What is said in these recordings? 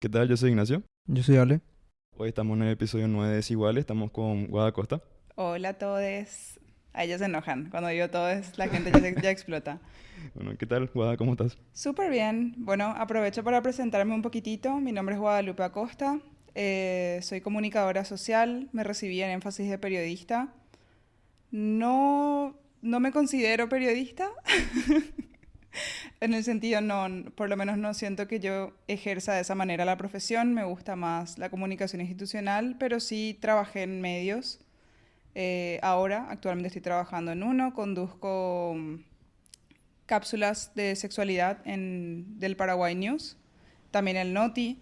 ¿Qué tal? Yo soy Ignacio. Yo soy Ale. Hoy estamos en el episodio 9 de Desiguales. Estamos con Guada Costa. Hola a todos. A ellos se enojan. Cuando digo todos, la gente ya explota. Bueno, ¿qué tal, Guada? ¿Cómo estás? Súper bien. Bueno, aprovecho para presentarme un poquitito. Mi nombre es Guadalupe Acosta. Soy comunicadora social. Me recibí en énfasis de periodista. No me considero periodista. En el sentido, no, por lo menos no siento que yo ejerza de esa manera la profesión. Me gusta más la comunicación institucional, pero sí trabajé en medios. Ahora, actualmente estoy trabajando en uno, conduzco cápsulas de sexualidad del Paraguay News, también el Noti,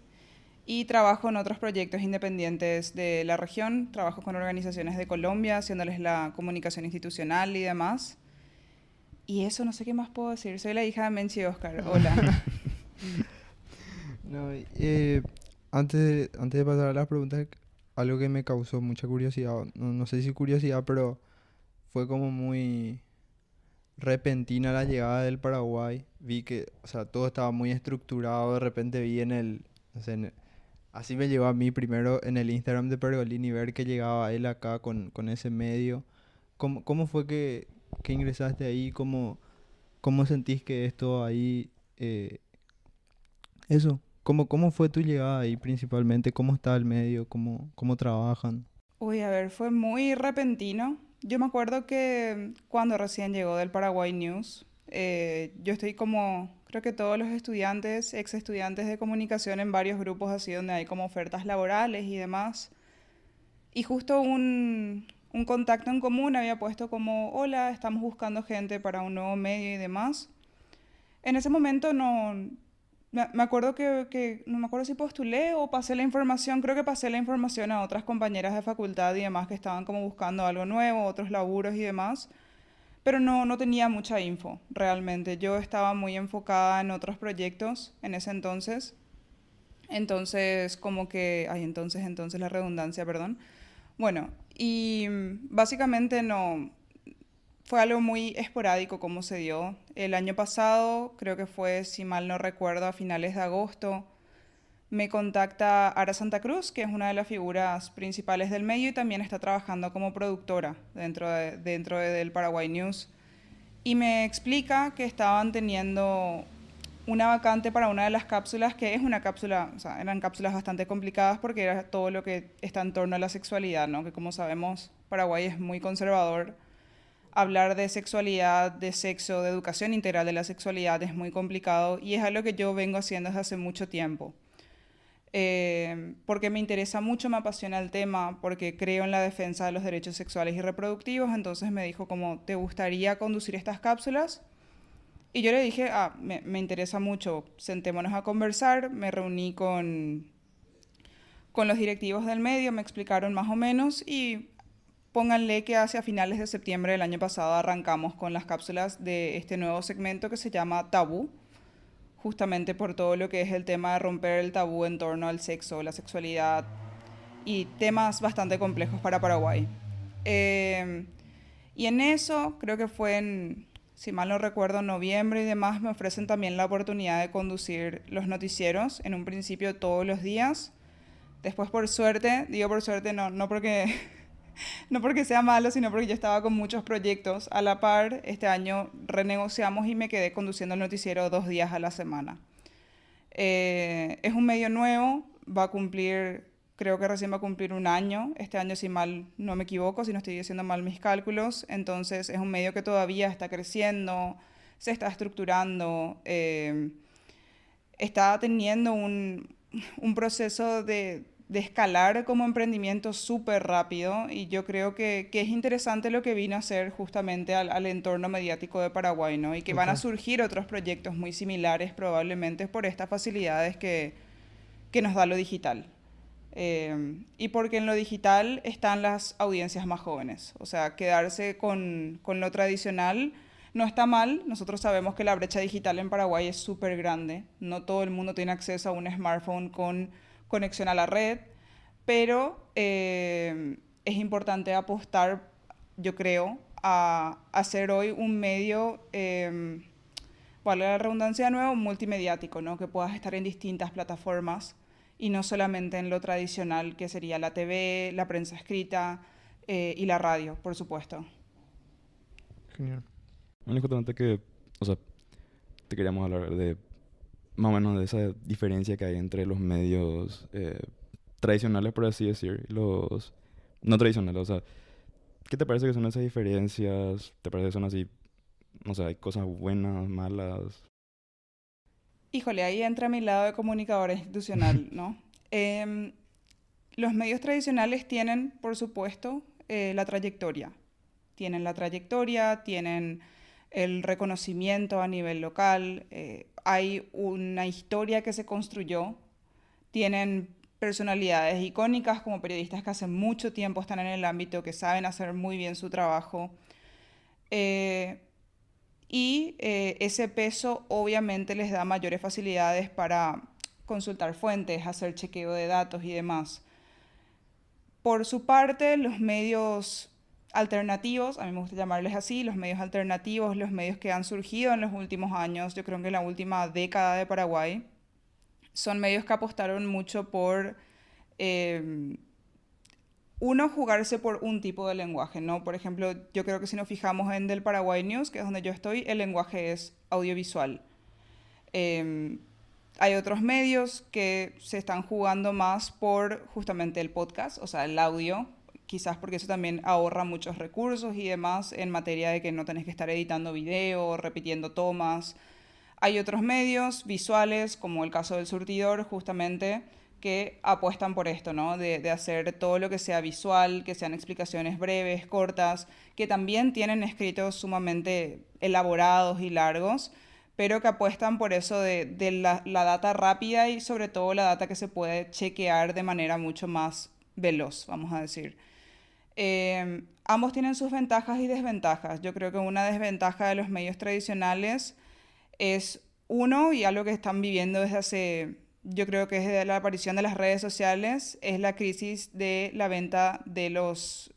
y trabajo en otros proyectos independientes de la región. Trabajo con organizaciones de Colombia, haciéndoles la comunicación institucional y demás. Y eso, no sé qué más puedo decir. Soy la hija de Menchi y Oscar. Hola. No, antes de pasar a las preguntas, algo que me causó mucha curiosidad, no sé si curiosidad, pero fue como muy repentina la llegada del Paraguay. Vi que, o sea, todo estaba muy estructurado, de repente vi no sé, así me llegó a mí primero en el Instagram de Pergolini ver que llegaba él acá con ese medio. ¿Cómo fue que ingresaste ahí? ¿Cómo sentís que esto ahí... Eso, ¿cómo fue tu llegada ahí principalmente? ¿Cómo está el medio? ¿Cómo trabajan? Uy, a ver, fue muy repentino. Yo me acuerdo que cuando recién llegó del Paraguay News, yo estoy como, creo que todos los estudiantes, ex estudiantes de comunicación en varios grupos así donde hay como ofertas laborales y demás. Y justo un contacto en común había puesto como, hola, estamos buscando gente para un nuevo medio y demás. En ese momento me acuerdo no me acuerdo si postulé o pasé la información, creo que pasé la información a otras compañeras de facultad y demás que estaban como buscando algo nuevo, otros laburos y demás, pero no tenía mucha info realmente. Yo estaba muy enfocada en otros proyectos en ese entonces como que, entonces la redundancia, perdón. Bueno, y básicamente no, fue algo muy esporádico como se dio. El año pasado, creo que fue, si mal no recuerdo, a finales de agosto, me contacta Ara Santa Cruz, que es una de las figuras principales del medio y también está trabajando como productora del Paraguay News. Y me explica que estaban teniendo una vacante para una de las cápsulas, que es una cápsula, o sea, eran cápsulas bastante complicadas porque era todo lo que está en torno a la sexualidad, ¿no? Que como sabemos, Paraguay es muy conservador. Hablar de sexualidad, de sexo, de educación integral de la sexualidad es muy complicado y es algo que yo vengo haciendo desde hace mucho tiempo. Porque me interesa mucho, me apasiona el tema, porque creo en la defensa de los derechos sexuales y reproductivos, entonces me dijo como, ¿te gustaría conducir estas cápsulas? Y yo le dije, me interesa mucho, sentémonos a conversar, me reuní con los directivos del medio, me explicaron más o menos y pónganle que hacia finales de septiembre del año pasado arrancamos con las cápsulas de este nuevo segmento que se llama Tabú, justamente por todo lo que es el tema de romper el tabú en torno al sexo, la sexualidad y temas bastante complejos para Paraguay. Eh, y en eso, creo que fue si mal no recuerdo, noviembre y demás, me ofrecen también la oportunidad de conducir los noticieros, en un principio todos los días. Después, por suerte, digo por suerte, no porque no porque sea malo, sino porque yo estaba con muchos proyectos a la par. Este año renegociamos y me quedé conduciendo el noticiero 2 días a la semana. Es un medio nuevo, va a cumplir, creo que recién va a cumplir un año. Este año, si mal no me equivoco, si no estoy haciendo mal mis cálculos. Entonces, es un medio que todavía está creciendo, se está estructurando, está teniendo un proceso de escalar como emprendimiento súper rápido y yo creo que es interesante lo que vino a hacer justamente al entorno mediático de Paraguay, ¿no? Y que van a Total. surgir otros proyectos muy similares probablemente por estas facilidades que nos da lo digital. Y porque en lo digital están las audiencias más jóvenes. O sea, quedarse con lo tradicional no está mal. Nosotros sabemos que la brecha digital en Paraguay es súper grande. No todo el mundo tiene acceso a un smartphone con conexión a la red, pero es importante apostar, yo creo, a hacer hoy un medio, vale la redundancia de nuevo, multimediático, ¿no? Que puedas estar en distintas plataformas y no solamente en lo tradicional que sería la TV, la prensa escrita y la radio, por supuesto. Genial. Bueno, y justamente que, o sea, te queríamos hablar de más o menos de esa diferencia que hay entre los medios tradicionales, por así decir, y los no tradicionales. O sea, ¿qué te parece que son esas diferencias? ¿Te parece que son así, no sé, hay cosas buenas, malas? Híjole, ahí entra mi lado de comunicadora institucional, ¿no? Los medios tradicionales tienen, por supuesto, la trayectoria. Tienen la trayectoria, tienen el reconocimiento a nivel local, hay una historia que se construyó, tienen personalidades icónicas como periodistas que hace mucho tiempo están en el ámbito, que saben hacer muy bien su trabajo. Eh, ese peso obviamente les da mayores facilidades para consultar fuentes, hacer chequeo de datos y demás. Por su parte, los medios alternativos, a mí me gusta llamarles así, los medios alternativos, los medios que han surgido en los últimos años, yo creo que en la última década de Paraguay, son medios que apostaron mucho por, uno, jugarse por un tipo de lenguaje, ¿no? Por ejemplo, yo creo que si nos fijamos en Del Paraguay News, que es donde yo estoy, el lenguaje es audiovisual. Hay otros medios que se están jugando más por justamente el podcast, o sea, el audio, quizás porque eso también ahorra muchos recursos y demás en materia de que no tenés que estar editando video, repitiendo tomas. Hay otros medios visuales, como el caso del Surtidor, justamente, que apuestan por esto, ¿no? De hacer todo lo que sea visual, que sean explicaciones breves, cortas, que también tienen escritos sumamente elaborados y largos, pero que apuestan por eso de la data rápida y sobre todo la data que se puede chequear de manera mucho más veloz, vamos a decir. Ambos tienen sus ventajas y desventajas. Yo creo que una desventaja de los medios tradicionales es uno, y algo que están viviendo desde hace, yo creo que desde la aparición de las redes sociales, es la crisis de la venta de los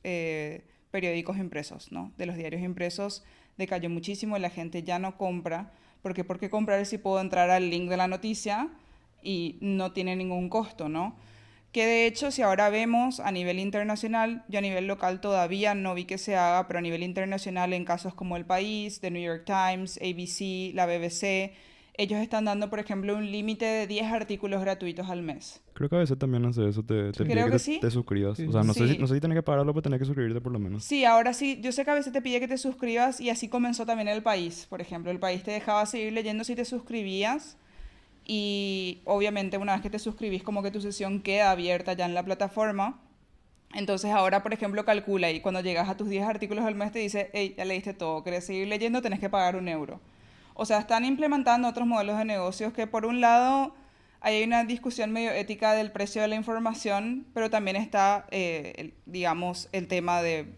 periódicos impresos, ¿no? De los diarios impresos decayó muchísimo, la gente ya no compra, porque ¿por qué comprar si puedo entrar al link de la noticia y no tiene ningún costo, ¿no? Que de hecho, si ahora vemos a nivel internacional, yo a nivel local todavía no vi que se haga, pero a nivel internacional en casos como El País, The New York Times, ABC, la BBC, ellos están dando, por ejemplo, un límite de 10 artículos gratuitos al mes. Creo que a veces también hace eso, te pide Creo que que te, sí. te suscribas. Sí, O sea, sí. no sé si, Sí. no sé si tenés que pagarlo, pero tenés que suscribirte por lo menos. Sí, ahora sí, yo sé que a veces te pide que te suscribas y así comenzó también El País, por ejemplo. El País te dejaba seguir leyendo si te suscribías y obviamente una vez que te suscribís como que tu sesión queda abierta ya en la plataforma. Entonces ahora, por ejemplo, calcula y cuando llegas a tus 10 artículos al mes te dice, hey, ya leíste todo, ¿querés seguir leyendo? Tenés que pagar 1 euro. O sea, están implementando otros modelos de negocios que por un lado hay una discusión medio ética del precio de la información, pero también está, digamos, el tema de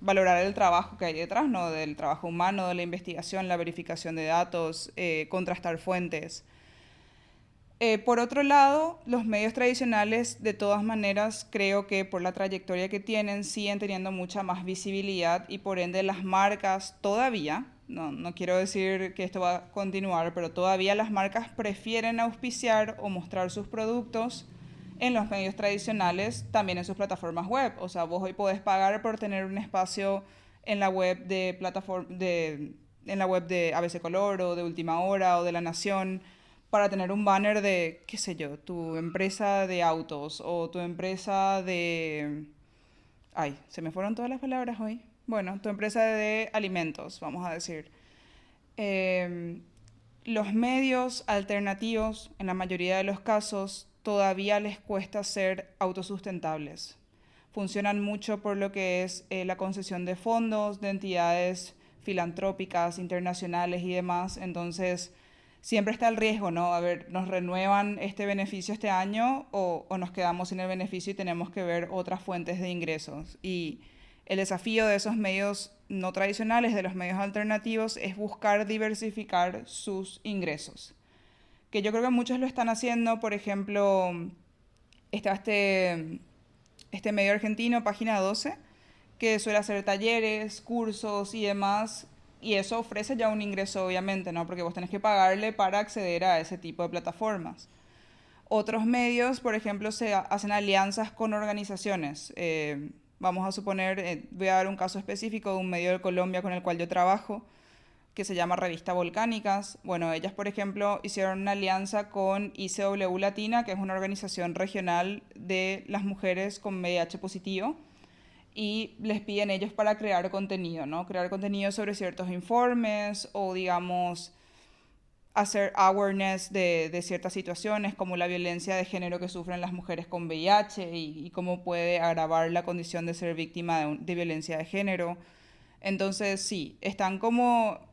valorar el trabajo que hay detrás, ¿no? Del trabajo humano, de la investigación, la verificación de datos, contrastar fuentes. Por otro lado, los medios tradicionales, de todas maneras, creo que por la trayectoria que tienen, siguen teniendo mucha más visibilidad y por ende las marcas todavía, no quiero decir que esto va a continuar, pero todavía las marcas prefieren auspiciar o mostrar sus productos en los medios tradicionales, también en sus plataformas web. O sea, vos hoy podés pagar por tener un espacio en la web en la web de ABC Color o de Última Hora o de La Nación, para tener un banner de, qué sé yo, tu empresa de autos o tu empresa de... Ay, se me fueron todas las palabras hoy. Bueno, tu empresa de alimentos, vamos a decir. Los medios alternativos, en la mayoría de los casos, todavía les cuesta ser autosustentables. Funcionan mucho por lo que es la concesión de fondos de entidades filantrópicas, internacionales y demás. Entonces, siempre está el riesgo, ¿no? A ver, ¿nos renuevan este beneficio este año o nos quedamos sin el beneficio y tenemos que ver otras fuentes de ingresos? Y el desafío de esos medios no tradicionales, de los medios alternativos, es buscar diversificar sus ingresos. Que yo creo que muchos lo están haciendo, por ejemplo, está este medio argentino, Página 12, que suele hacer talleres, cursos y demás, y eso ofrece ya un ingreso, obviamente, ¿no? Porque vos tenés que pagarle para acceder a ese tipo de plataformas. Otros medios, por ejemplo, hacen alianzas con organizaciones. Vamos a suponer, voy a dar un caso específico de un medio de Colombia con el cual yo trabajo, que se llama Revista Volcánicas. Bueno, ellas, por ejemplo, hicieron una alianza con ICW Latina, que es una organización regional de las mujeres con VIH positivo, y les piden ellos para crear contenido, ¿no? Crear contenido sobre ciertos informes o, digamos, hacer awareness de ciertas situaciones como la violencia de género que sufren las mujeres con VIH y cómo puede agravar la condición de ser víctima de violencia de género. Entonces, sí, están como...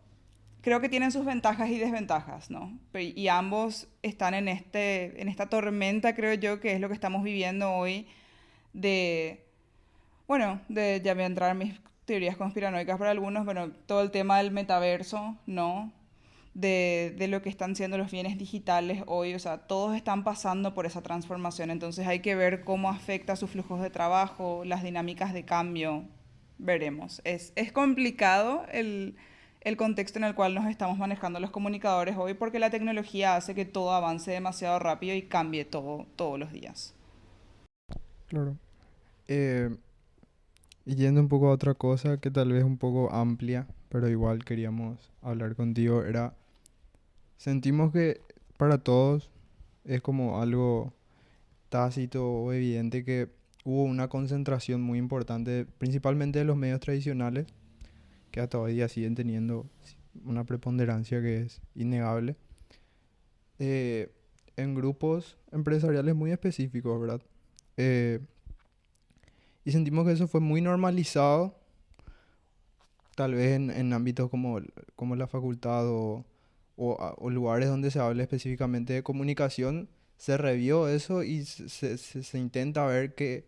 Creo que tienen sus ventajas y desventajas, ¿no? Y ambos están en esta tormenta, creo yo, que es lo que estamos viviendo hoy de... Bueno, ya voy a entrar en mis teorías conspiranoicas para algunos, pero todo el tema del metaverso, ¿no? De lo que están siendo los bienes digitales hoy, o sea, todos están pasando por esa transformación, entonces hay que ver cómo afecta sus flujos de trabajo, las dinámicas de cambio, veremos. Es complicado el contexto en el cual nos estamos manejando los comunicadores hoy porque la tecnología hace que todo avance demasiado rápido y cambie todo todos los días. Claro. Y yendo un poco a otra cosa que tal vez es un poco amplia, pero igual queríamos hablar contigo, sentimos que para todos es como algo tácito o evidente que hubo una concentración muy importante, principalmente de los medios tradicionales, que hasta hoy día siguen teniendo una preponderancia que es innegable, en grupos empresariales muy específicos, ¿verdad? Y sentimos que eso fue muy normalizado, tal vez en ámbitos como la facultad o lugares donde se habla específicamente de comunicación, se revió eso y se intenta ver que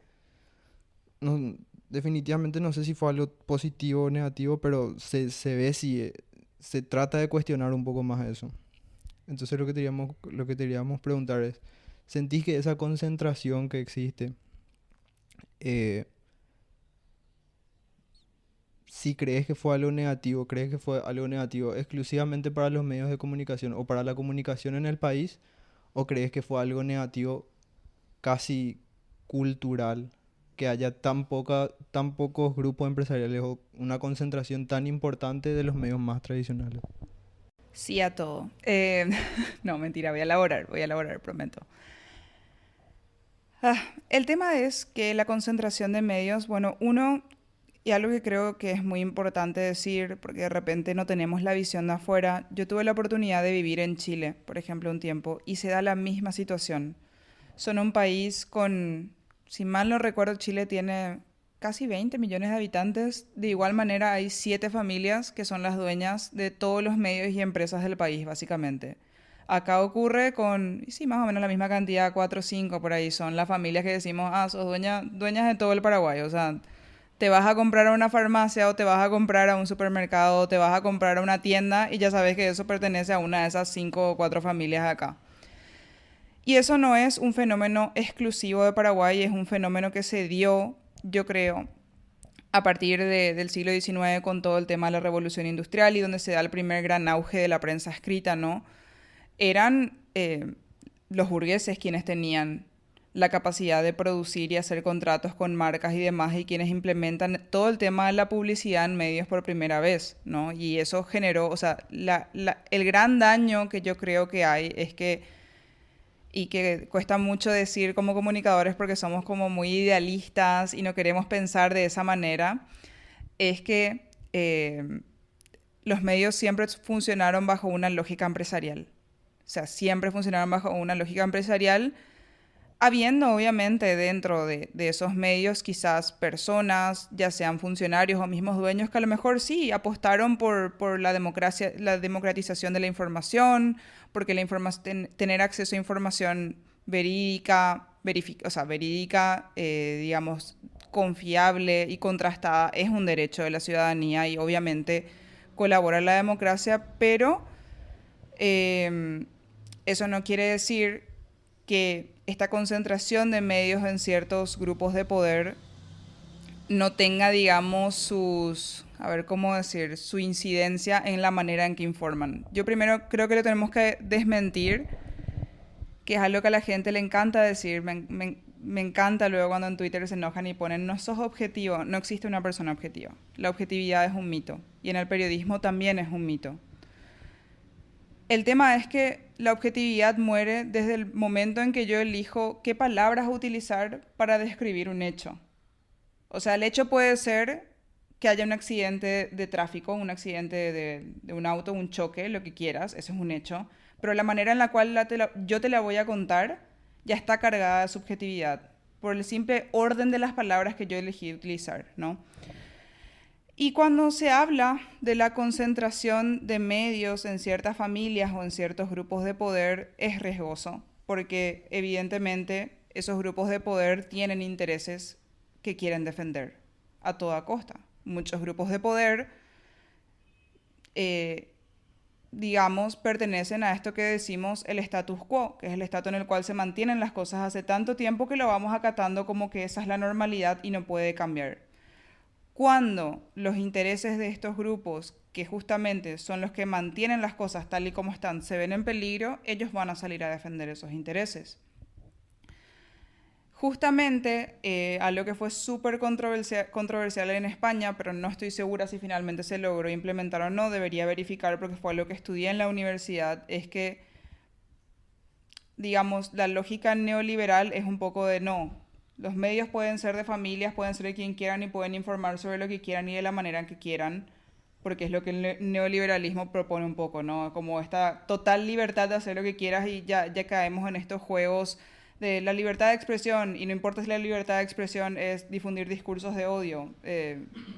no, definitivamente no sé si fue algo positivo o negativo, pero se ve si se trata de cuestionar un poco más eso. Entonces lo que queríamos preguntar es, ¿sentís que esa concentración que existe, eh, si crees que fue algo negativo, crees que fue algo negativo exclusivamente para los medios de comunicación o para la comunicación en el país, o crees que fue algo negativo casi cultural, que haya tan pocos grupos empresariales o una concentración tan importante de los medios más tradicionales? Sí a todo. No, mentira, voy a elaborar, prometo. El tema es que la concentración de medios, bueno, y algo que creo que es muy importante decir, porque de repente no tenemos la visión de afuera, yo tuve la oportunidad de vivir en Chile, por ejemplo, un tiempo, y se da la misma situación. Son un país con, si mal no recuerdo, Chile tiene casi 20 millones de habitantes. De igual manera hay 7 familias que son las dueñas de todos los medios y empresas del país, básicamente. Acá ocurre con, sí, más o menos la misma cantidad, 4 o 5 por ahí, son las familias que decimos, sos dueñas de todo el Paraguay. O sea, te vas a comprar a una farmacia o te vas a comprar a un supermercado o te vas a comprar a una tienda y ya sabes que eso pertenece a una de esas 5 o 4 familias de acá. Y eso no es un fenómeno exclusivo de Paraguay, es un fenómeno que se dio, yo creo, a partir del siglo XIX con todo el tema de la revolución industrial y donde se da el primer gran auge de la prensa escrita, ¿no? Eran los burgueses quienes tenían la capacidad de producir y hacer contratos con marcas y demás y quienes implementan todo el tema de la publicidad en medios por primera vez, ¿no? Y eso generó, o sea, el gran daño que yo creo que hay es que y que cuesta mucho decir como comunicadores porque somos como muy idealistas y no queremos pensar de esa manera, es que los medios siempre funcionaron bajo una lógica empresarial. O sea, siempre funcionaron bajo una lógica empresarial, habiendo obviamente dentro de esos medios quizás personas, ya sean funcionarios o mismos dueños, que a lo mejor sí apostaron por la democracia, la democratización de la información, porque tener acceso a información verídica, verídica, digamos, confiable y contrastada es un derecho de la ciudadanía y obviamente colabora en la democracia, pero eso no quiere decir que esta concentración de medios en ciertos grupos de poder no tenga, digamos, su incidencia en la manera en que informan. Yo primero creo que le tenemos que desmentir que es algo que a la gente le encanta decir. Me encanta luego cuando en Twitter se enojan y ponen, no sos objetivo, no existe una persona objetiva. La objetividad es un mito y en el periodismo también es un mito. El tema es que la objetividad muere desde el momento en que yo elijo qué palabras utilizar para describir un hecho. O sea, el hecho puede ser que haya un accidente de tráfico, un accidente de un auto, un choque, lo que quieras, eso es un hecho. Pero la manera en la cual yo te la voy a contar ya está cargada de subjetividad, por el simple orden de las palabras que yo elegí utilizar, ¿no? Y cuando se habla de la concentración de medios en ciertas familias o en ciertos grupos de poder, es riesgoso, porque evidentemente esos grupos de poder tienen intereses que quieren defender a toda costa. Muchos grupos de poder, digamos, pertenecen a esto que decimos el status quo, que es el estatus en el cual se mantienen las cosas hace tanto tiempo que lo vamos acatando como que esa es la normalidad y no puede cambiar. Cuando los intereses de estos grupos, que justamente son los que mantienen las cosas tal y como están, se ven en peligro, ellos van a salir a defender esos intereses. Justamente, algo que fue súper controversial en España, pero no estoy segura si finalmente se logró implementar o no, debería verificar porque fue algo que estudié en la universidad, es que, digamos, la lógica neoliberal es un poco de no. Los medios pueden ser de familias, pueden ser de quien quieran y pueden informar sobre lo que quieran y de la manera en que quieran, porque es lo que el neoliberalismo propone un poco, ¿no? Como esta total libertad de hacer lo que quieras y ya caemos en estos juegos de la libertad de expresión, y no importa si la libertad de expresión es difundir discursos de odio,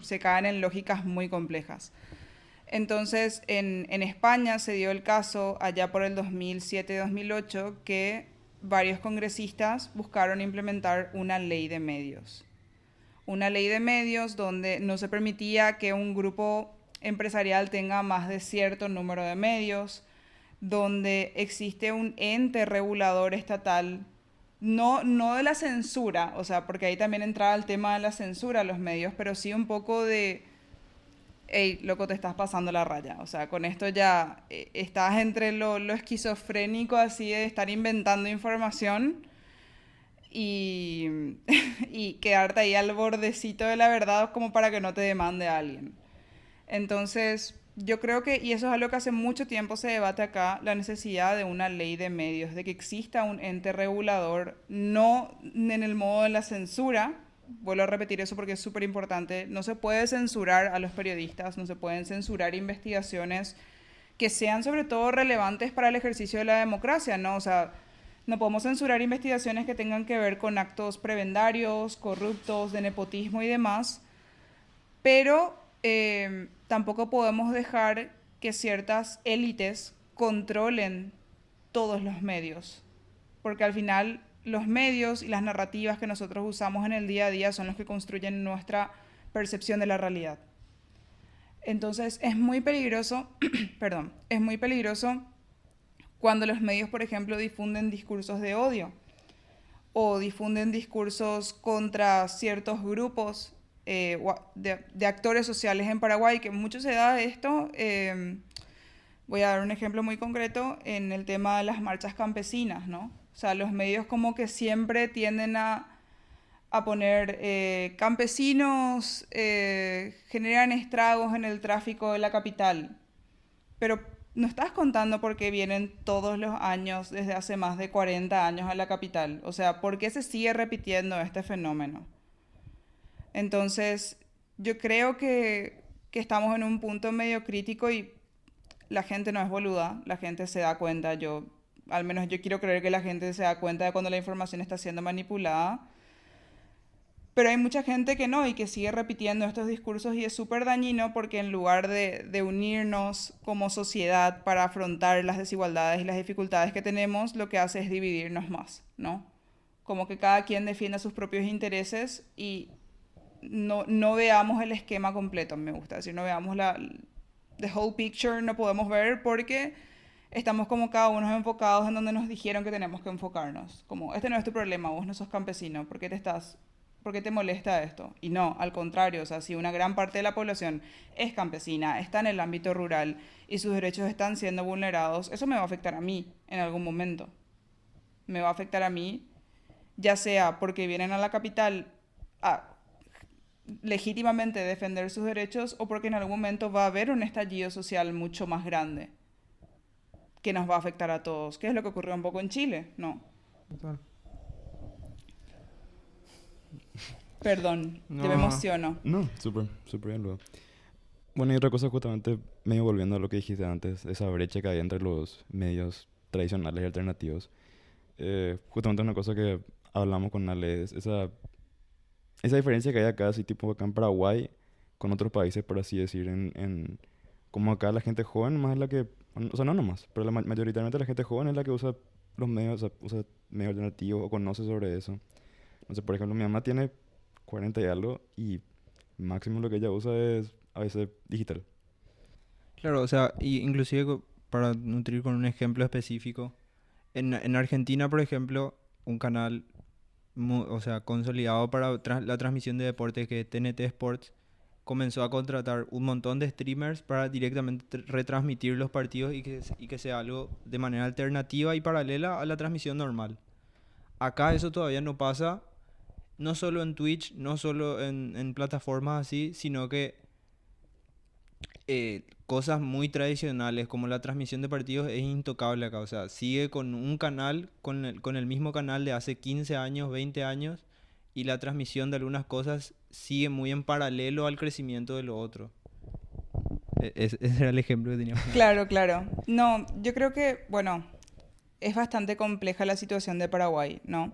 se caen en lógicas muy complejas. Entonces, en España se dio el caso, allá por el 2007-2008, que varios congresistas buscaron implementar una ley de medios. Una ley de medios donde no se permitía que un grupo empresarial tenga más de cierto número de medios, donde existe un ente regulador estatal, no de la censura, o sea, porque ahí también entraba el tema de la censura a los medios, pero sí un poco de, hey, loco, te estás pasando la raya. O sea, con esto ya estás entre lo esquizofrénico así de estar inventando información y, y quedarte ahí al bordecito de la verdad como para que no te demande a alguien. Entonces, yo creo que, y eso es algo que hace mucho tiempo se debate acá, la necesidad de una ley de medios, de que exista un ente regulador, no en el modo de la censura. Vuelvo a repetir eso porque es súper importante. No se puede censurar a los periodistas, no se pueden censurar investigaciones que sean sobre todo relevantes para el ejercicio de la democracia, ¿no? O sea, no podemos censurar investigaciones que tengan que ver con actos prebendarios, corruptos, de nepotismo y demás, pero tampoco podemos dejar que ciertas élites controlen todos los medios, porque al final los medios y las narrativas que nosotros usamos en el día a día son los que construyen nuestra percepción de la realidad. Entonces es muy peligroso, perdón, es muy peligroso cuando los medios, por ejemplo, difunden discursos de odio o difunden discursos contra ciertos grupos de actores sociales en Paraguay, que mucho se da de esto. Voy a dar un ejemplo muy concreto en el tema de las marchas campesinas, ¿no? O sea, los medios como que siempre tienden a poner campesinos generan estragos en el tráfico de la capital, pero no estás contando por qué vienen todos los años desde hace más de 40 años a la capital. O sea, ¿por qué se sigue repitiendo este fenómeno? Entonces, yo creo que estamos en un punto medio crítico y la gente no es boluda, la gente se da cuenta, al menos yo quiero creer que la gente se da cuenta de cuando la información está siendo manipulada, pero hay mucha gente que no y que sigue repitiendo estos discursos y es súper dañino porque en lugar de unirnos como sociedad para afrontar las desigualdades y las dificultades que tenemos, lo que hace es dividirnos más, ¿no? Como que cada quien defienda sus propios intereses y no veamos el esquema completo, me gusta decir, no veamos the whole picture, no podemos ver porque estamos como cada uno enfocados en donde nos dijeron que tenemos que enfocarnos. Como, este no es tu problema, vos no sos campesino, ¿por qué te molesta esto? Y no, al contrario, o sea, si una gran parte de la población es campesina, está en el ámbito rural y sus derechos están siendo vulnerados, eso me va a afectar a mí en algún momento. me va a afectar a mí, ya sea porque vienen a la capital a legítimamente defender sus derechos o porque en algún momento va a haber un estallido social mucho más grande que nos va a afectar a todos. ¿Qué es lo que ocurrió un poco en Chile? No. Total. Perdón, yo me No, emociono. No, súper, súper bien luego. Bueno, y otra cosa justamente, medio volviendo a lo que dijiste antes, esa brecha que hay entre los medios tradicionales y alternativos. Justamente una cosa que hablamos con Ale es esa diferencia que hay acá, así tipo acá en Paraguay, con otros países, por así decir, como acá la gente joven más es la que, o sea, no nomás, pero mayoritariamente la gente joven es la que usa los medios, o sea, usa medios alternativos o conoce sobre eso. No sé, por ejemplo, mi mamá tiene 40 y algo y máximo lo que ella usa es a veces digital. claro, o sea, y inclusive para nutrir con un ejemplo específico, en Argentina, por ejemplo, un canal, o sea, consolidado para la transmisión de deportes que es TNT Sports, comenzó a contratar un montón de streamers para directamente retransmitir los partidos y que sea algo de manera alternativa y paralela a la transmisión normal. Acá eso todavía no pasa, no solo en Twitch, no solo en plataformas así, sino que cosas muy tradicionales como la transmisión de partidos es intocable acá. O sea, sigue con un canal, con el mismo canal de hace 15 años, 20 años, y la transmisión de algunas cosas sigue muy en paralelo al crecimiento de lo otro. Ese era el ejemplo que tenía. Claro, claro. No, yo creo que, bueno, es bastante compleja la situación de Paraguay, ¿no?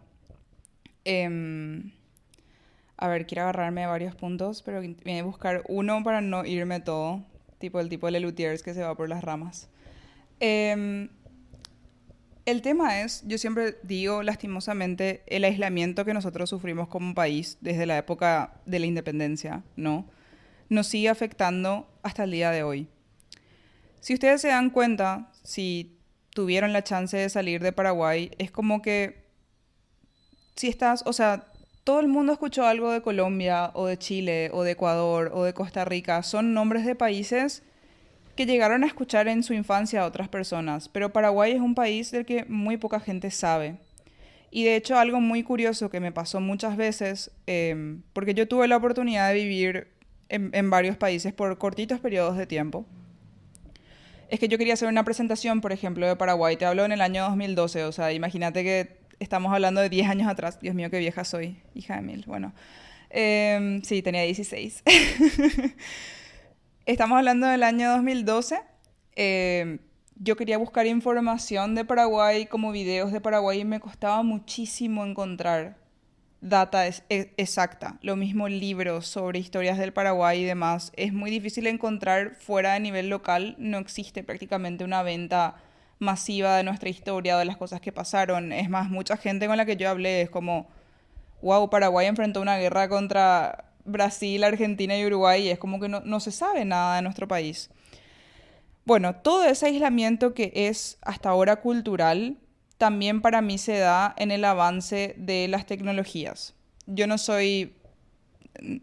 Em, a ver, quiero agarrarme a varios puntos, pero voy a buscar uno para no irme todo, tipo el tipo de Lelutiers que se va por las ramas. Em, el tema es, yo siempre digo lastimosamente, el aislamiento que nosotros sufrimos como país desde la época de la independencia, ¿no? Nos sigue afectando hasta el día de hoy. Si ustedes se dan cuenta, si tuvieron la chance de salir de Paraguay, es como que si estás, o sea, todo el mundo escuchó algo de Colombia o de Chile o de Ecuador o de Costa Rica. Son nombres de países que llegaron a escuchar en su infancia a otras personas, pero Paraguay es un país del que muy poca gente sabe. Y de hecho algo muy curioso que me pasó muchas veces, porque yo tuve la oportunidad de vivir en varios países por cortitos periodos de tiempo, es que yo quería hacer una presentación, por ejemplo, de Paraguay. Te hablo en el año 2012, o sea, imagínate que estamos hablando de 10 años atrás. Dios mío, qué vieja soy, hija de mil. Bueno, sí, tenía 16. Estamos hablando del año 2012. Yo quería buscar información de Paraguay, como videos de Paraguay, y me costaba muchísimo encontrar data exacta. Lo mismo libros sobre historias del Paraguay y demás. Es muy difícil encontrar fuera de nivel local. No existe prácticamente una venta masiva de nuestra historia, de las cosas que pasaron. Es más, mucha gente con la que yo hablé es como, wow, Paraguay enfrentó una guerra contra Brasil, Argentina y Uruguay y es como que no se sabe nada de nuestro país. Bueno, todo ese aislamiento que es hasta ahora cultural, también para mí se da en el avance de las tecnologías. Yo no soy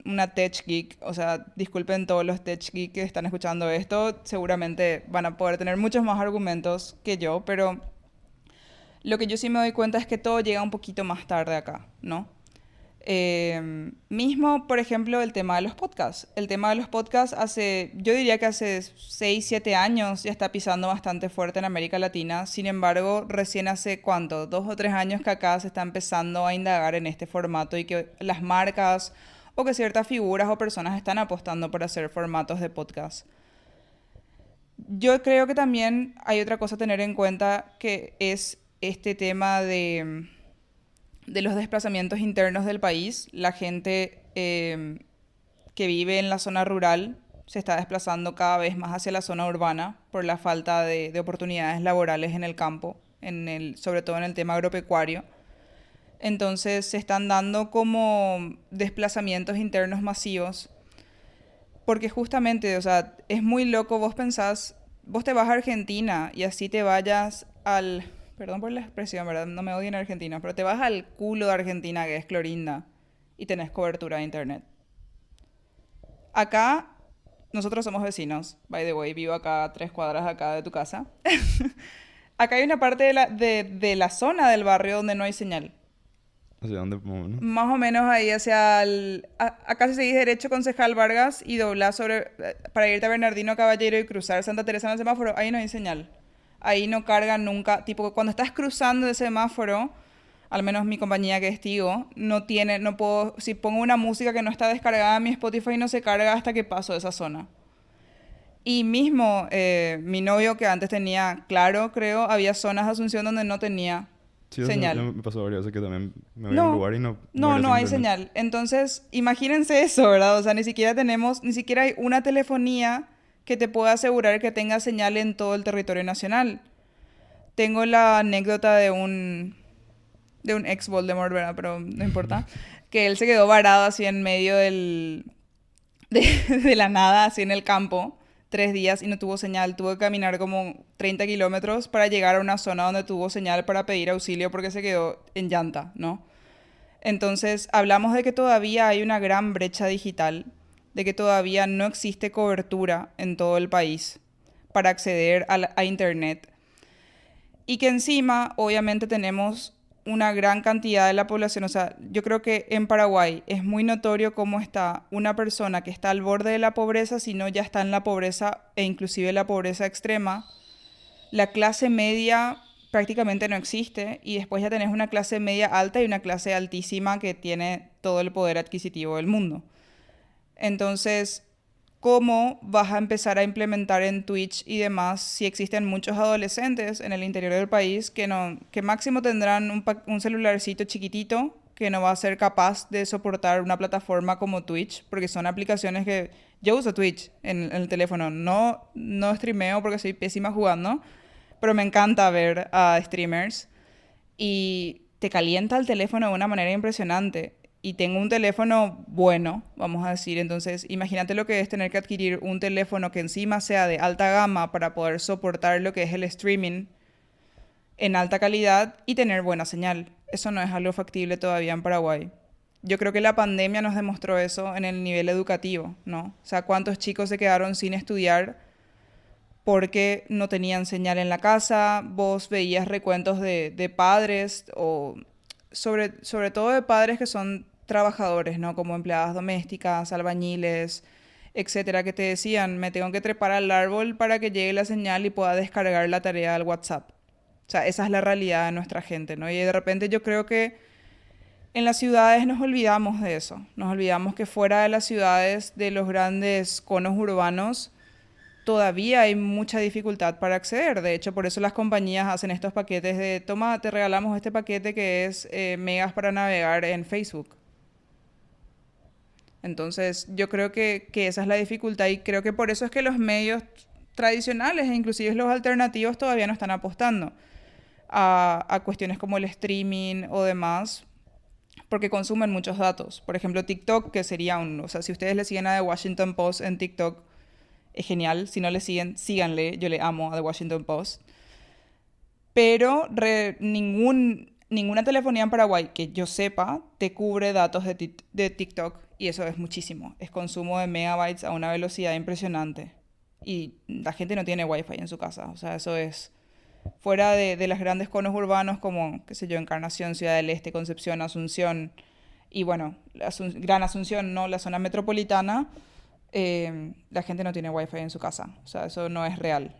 una tech geek, o sea, disculpen todos los tech geeks que están escuchando esto, seguramente van a poder tener muchos más argumentos que yo, pero lo que yo sí me doy cuenta es que todo llega un poquito más tarde acá, ¿no? Mismo, por ejemplo, el tema de los podcasts. El tema de los podcasts yo diría que hace 6 7 años ya está pisando bastante fuerte en América Latina. Sin embargo, recién hace, ¿cuánto? 2 o 3 años que acá se está empezando a indagar en este formato y que las marcas o que ciertas figuras o personas están apostando por hacer formatos de podcast. Yo creo que también hay otra cosa a tener en cuenta que es este tema de los desplazamientos internos del país. La gente que vive en la zona rural se está desplazando cada vez más hacia la zona urbana por la falta de oportunidades laborales en el campo, sobre todo en el tema agropecuario. Entonces se están dando como desplazamientos internos masivos, porque justamente, o sea, es muy loco, vos te vas a Argentina y así te vayas perdón por la expresión, ¿verdad? No me odien argentinos, pero te vas al culo de Argentina, que es Clorinda, y tenés cobertura de internet. Acá, nosotros somos vecinos, by the way, vivo acá a 3 cuadras acá de tu casa. Acá hay una parte de la zona del barrio donde no hay señal. ¿Hacia dónde más o menos? Más o menos ahí hacia el... acá si seguís derecho Concejal Vargas y doblás para irte a Bernardino Caballero y cruzar Santa Teresa en el semáforo, ahí no hay señal. Ahí no carga nunca. Tipo, cuando estás cruzando el semáforo, al menos mi compañía que es Tigo, no tiene, no puedo... Si pongo una música que no está descargada, mi Spotify no se carga hasta que paso esa zona. Y mismo mi novio que antes tenía Claro, creo, había zonas de Asunción donde no tenía Sí, eso ya señal. me pasó varias veces que también me voy a un No, lugar y no no, había no hay internet. señal. Entonces, imagínense eso, ¿verdad? O sea, ni siquiera hay una telefonía que te pueda asegurar que tenga señal en todo el territorio nacional. Tengo la anécdota de un ex Voldemort, ¿verdad? Pero no importa. Que él se quedó varado así en medio de la nada, así en el campo, 3 días y no tuvo señal. Tuvo que caminar como 30 kilómetros para llegar a una zona donde tuvo señal para pedir auxilio porque se quedó en llanta, ¿no? Entonces, hablamos de que todavía hay una gran brecha digital, de que todavía no existe cobertura en todo el país para acceder a Internet y que encima, obviamente, tenemos una gran cantidad de la población. O sea, yo creo que en Paraguay es muy notorio cómo está una persona que está al borde de la pobreza, si no ya está en la pobreza e inclusive la pobreza extrema. La clase media prácticamente no existe y después ya tenés una clase media alta y una clase altísima que tiene todo el poder adquisitivo del mundo. Entonces, ¿cómo vas a empezar a implementar en Twitch y demás si existen muchos adolescentes en el interior del país que no, que máximo tendrán un celularcito chiquitito que no va a ser capaz de soportar una plataforma como Twitch, porque son aplicaciones que yo uso Twitch en el teléfono, no streameo porque soy pésima jugando, pero me encanta ver a streamers y te calienta el teléfono de una manera impresionante. Y tengo un teléfono bueno, vamos a decir. Entonces, imagínate lo que es tener que adquirir un teléfono que encima sea de alta gama para poder soportar lo que es el streaming en alta calidad y tener buena señal. Eso no es algo factible todavía en Paraguay. Yo creo que la pandemia nos demostró eso en el nivel educativo, ¿no? O sea, cuántos chicos se quedaron sin estudiar porque no tenían señal en la casa, vos veías recuentos de padres o sobre todo de padres que son trabajadores, ¿no? Como empleadas domésticas, albañiles, etcétera, que te decían, me tengo que trepar al árbol para que llegue la señal y pueda descargar la tarea al WhatsApp. O sea, esa es la realidad de nuestra gente, ¿no? Y de repente yo creo que en las ciudades nos olvidamos de eso. Nos olvidamos que fuera de las ciudades, de los grandes conos urbanos, todavía hay mucha dificultad para acceder. De hecho, por eso las compañías hacen estos paquetes de, toma, te regalamos este paquete que es megas para navegar en Facebook. Entonces, yo creo que esa es la dificultad y creo que por eso es que los medios tradicionales e inclusive los alternativos todavía no están apostando a cuestiones como el streaming o demás, porque consumen muchos datos. Por ejemplo, TikTok, que sería o sea, si ustedes le siguen a The Washington Post en TikTok, es genial. Si no le siguen, síganle. Yo le amo a The Washington Post. Pero ninguna telefonía en Paraguay que yo sepa te cubre datos de TikTok. Y eso es muchísimo. Es consumo de megabytes a una velocidad impresionante. Y la gente no tiene wifi en su casa. O sea, eso es fuera de los grandes conos urbanos como, qué sé yo, Encarnación, Ciudad del Este, Concepción, Asunción. Y bueno, Gran Asunción, no la zona metropolitana, la gente no tiene wifi en su casa. O sea, eso no es real.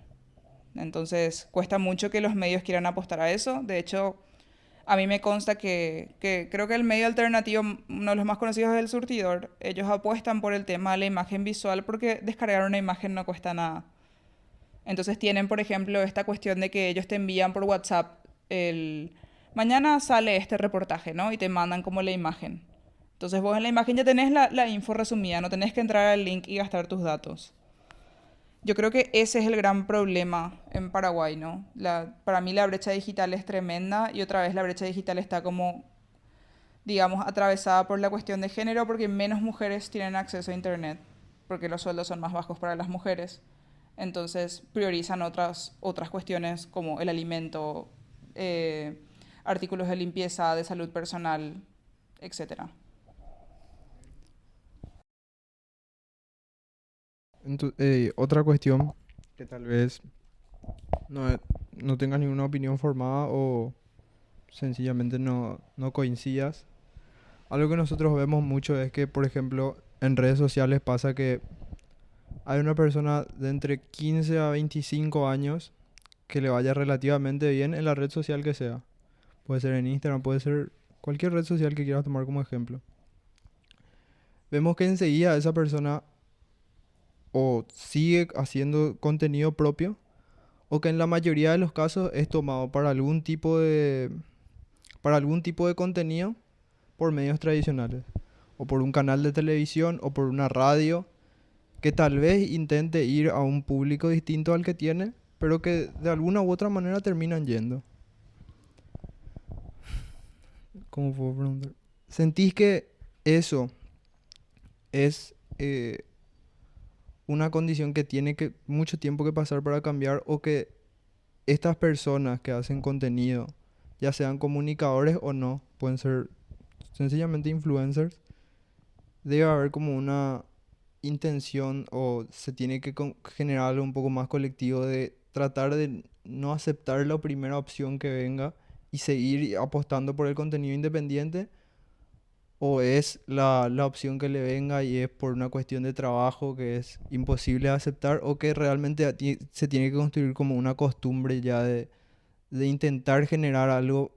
Entonces, cuesta mucho que los medios quieran apostar a eso. De hecho, a mí me consta que creo que el medio alternativo, uno de los más conocidos es El Surtidor. Ellos apuestan por el tema de la imagen visual porque descargar una imagen no cuesta nada. Entonces tienen, por ejemplo, esta cuestión de que ellos te envían por WhatsApp mañana sale este reportaje, ¿no? Y te mandan como la imagen. Entonces vos en la imagen ya tenés la info resumida, no tenés que entrar al link y gastar tus datos. Yo creo que ese es el gran problema en Paraguay, ¿no? Para mí la brecha digital es tremenda y otra vez la brecha digital está como, digamos, atravesada por la cuestión de género porque menos mujeres tienen acceso a Internet, porque los sueldos son más bajos para las mujeres. Entonces priorizan otras cuestiones como el alimento, eh, artículos de limpieza, de salud personal, etcétera. Otra cuestión que tal vez no, no tengas ninguna opinión formada o sencillamente no coincidas. Algo que nosotros vemos mucho es que, por ejemplo, en redes sociales pasa que hay una persona de entre 15 a 25 años que le vaya relativamente bien en la red social que sea. Puede ser en Instagram, puede ser cualquier red social que quieras tomar como ejemplo. Vemos que enseguida esa persona o sigue haciendo contenido propio o que en la mayoría de los casos es tomado para algún tipo de contenido por medios tradicionales o por un canal de televisión o por una radio que tal vez intente ir a un público distinto al que tiene, pero que de alguna u otra manera terminan yendo. ¿Cómo puedo preguntar? ¿Sentís que eso es una condición que tiene que mucho tiempo que pasar para cambiar o que estas personas que hacen contenido, ya sean comunicadores o no, pueden ser sencillamente influencers, debe haber como una intención o se tiene que generar algo un poco más colectivo de tratar de no aceptar la primera opción que venga y seguir apostando por el contenido independiente? ¿O es la opción que le venga y es por una cuestión de trabajo que es imposible de aceptar o que realmente se tiene que construir como una costumbre ya de intentar generar algo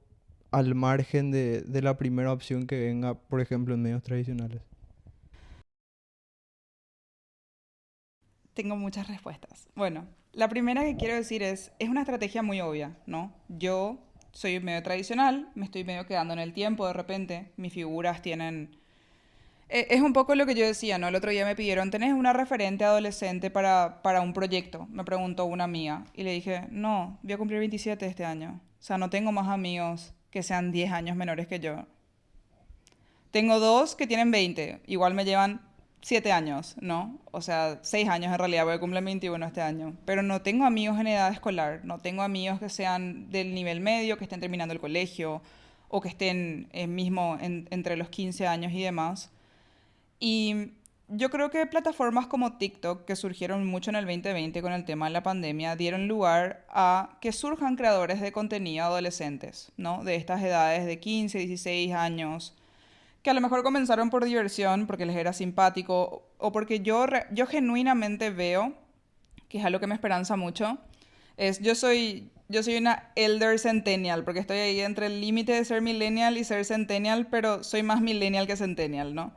al margen de la primera opción que venga, por ejemplo, en medios tradicionales? Tengo muchas respuestas. Bueno, la primera que quiero decir es una estrategia muy obvia, ¿no? Yo soy medio tradicional, me estoy medio quedando en el tiempo de repente, mis figuras tienen... Es un poco lo que yo decía, ¿no? El otro día me pidieron, ¿tenés una referente adolescente para un proyecto? Me preguntó una amiga y le dije, no, voy a cumplir 27 este año. O sea, no tengo más amigos que sean 10 años menores que yo. Tengo dos que tienen 20, igual me llevan 7 años, ¿no? O sea, 6 años en realidad, porque cumplen 21 este año. Pero no tengo amigos en edad escolar, no tengo amigos que sean del nivel medio, que estén terminando el colegio o que estén mismo entre los 15 años y demás. Y yo creo que plataformas como TikTok, que surgieron mucho en el 2020 con el tema de la pandemia, dieron lugar a que surjan creadores de contenido adolescentes, ¿no? De estas edades de 15, 16 años que a lo mejor comenzaron por diversión, porque les era simpático, o porque yo genuinamente veo, que es algo que me esperanza mucho, es yo soy una elder centennial, porque estoy ahí entre el límite de ser millennial y ser centennial, pero soy más millennial que centennial, ¿no?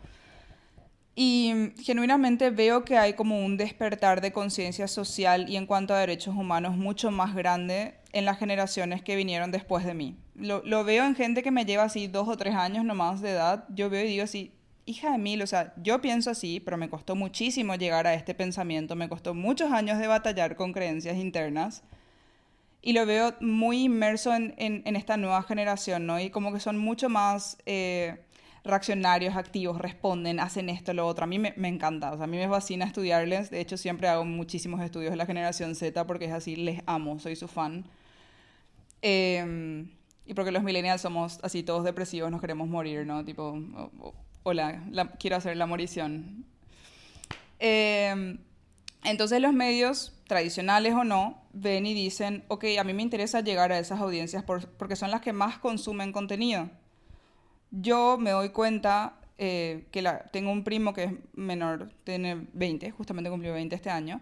Y genuinamente veo que hay como un despertar de conciencia social y en cuanto a derechos humanos mucho más grande en las generaciones que vinieron después de mí. Lo veo en gente que me lleva así 2 o 3 años nomás de edad. Yo veo y digo así, hija de mil, o sea, yo pienso así, pero me costó muchísimo llegar a este pensamiento, me costó muchos años de batallar con creencias internas. Y lo veo muy inmerso en esta nueva generación, ¿no? Y como que son mucho más reaccionarios, activos, responden, hacen esto, lo otro. A mí me encanta, o sea, a mí me fascina estudiarles. De hecho, siempre hago muchísimos estudios de la generación Z porque es así, les amo, soy su fan. Y porque los millennials somos así todos depresivos, nos queremos morir, ¿no? Tipo, hola, quiero hacer la morición. Entonces los medios, tradicionales o no, ven y dicen, ok, a mí me interesa llegar a esas audiencias porque son las que más consumen contenido. Yo me doy cuenta tengo un primo que es menor, tiene 20, justamente cumplió 20 este año.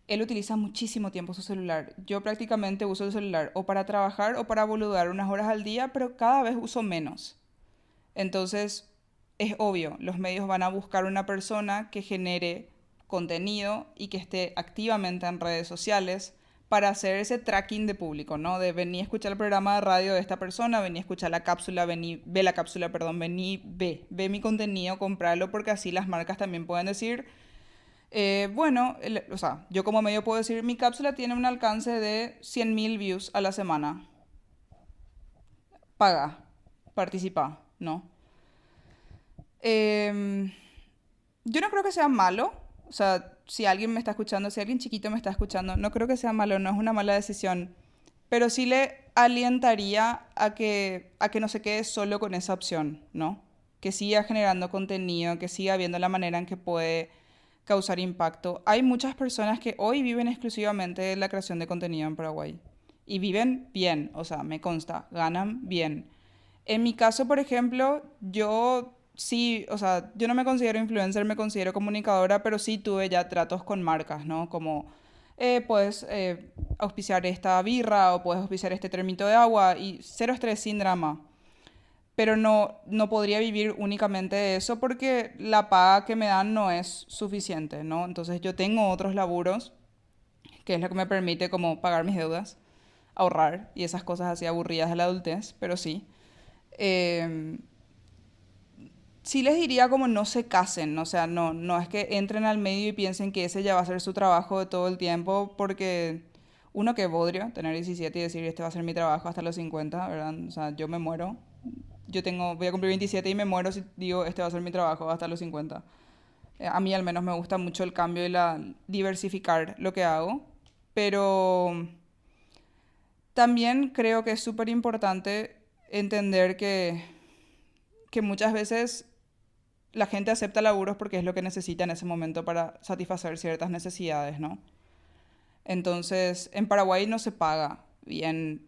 Él utiliza muchísimo tiempo su celular. Yo prácticamente uso el celular o para trabajar o para boludear unas horas al día, pero cada vez uso menos. Entonces, es obvio, los medios van a buscar una persona que genere contenido y que esté activamente en redes sociales para hacer ese tracking de público, ¿no? De venir a escuchar el programa de radio de esta persona, venir a escuchar la cápsula, ve la cápsula, perdón, ve mi contenido, comprarlo, porque así las marcas también pueden decir, bueno, o sea, yo como medio puedo decir, mi cápsula tiene un alcance de 100.000 views a la semana. Paga, participa, ¿no? Em, yo no creo que sea malo. O sea, si alguien me está escuchando, si alguien chiquito me está escuchando, no creo que sea malo, no es una mala decisión. Pero sí le alientaría a que no se quede solo con esa opción, ¿no? Que siga generando contenido, que siga viendo la manera en que puede causar impacto. Hay muchas personas que hoy viven exclusivamente de la creación de contenido en Paraguay. y viven bien, o sea, me consta, ganan bien. En mi caso, por ejemplo, yo sí, o sea, yo no me considero influencer, me considero comunicadora, pero sí tuve ya tratos con marcas, ¿no? Como, puedes auspiciar esta birra o puedes auspiciar este termito de agua y cero estrés, sin drama. Pero no podría vivir únicamente de eso porque la paga que me dan no es suficiente, ¿no? Entonces yo tengo otros laburos, que es lo que me permite como pagar mis deudas, ahorrar y esas cosas así aburridas de la adultez, pero sí. Em, sí les diría como no se casen, o sea, no es que entren al medio y piensen que ese ya va a ser su trabajo de todo el tiempo, porque uno que bodrio, tener 17 y decir este va a ser mi trabajo hasta los 50, ¿verdad? O sea, yo me muero. Voy a cumplir 27 y me muero si digo este va a ser mi trabajo hasta los 50. A mí al menos me gusta mucho el cambio y la diversificar lo que hago, pero también creo que es súper importante entender que muchas veces la gente acepta laburos porque es lo que necesita en ese momento para satisfacer ciertas necesidades, ¿no? Entonces, en Paraguay no se paga bien